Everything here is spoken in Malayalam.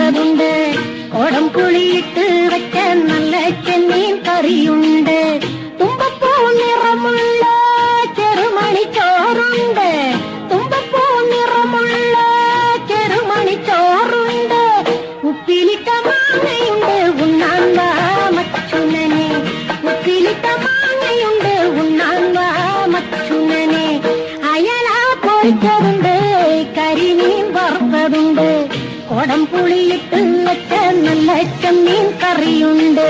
പൊരിച്ചതുണ്ട്, കോടം പുളിയിട്ട് വെച്ച നല്ല ചെമ്മീൻ കറിയുണ്ട്, തുമ്പപ്പൂ നിറമുള്ള ചെറുമണി ചോറുണ്ട്, തുമ്പപ്പൂ നിറമുള്ള ചെറുമണി ചോറുണ്ട്, ഉപ്പിലിട്ട മാങ്ങയുണ്ട് ഉണ്ണാൻ വാ മച്ചുനനെ, ഉപ്പിലിട്ട മാങ്ങയുണ്ട് ഉണ്ണാൻ വാ മച്ചുനനെ, അയല പൊരിച്ചതുണ്ട്, കരിമീൻ വറുത്തതുണ്ട്, കോടം പുളിയിട്ട് വെച്ച നല്ല ചെമ്മീൻ കറിയുണ്ട്.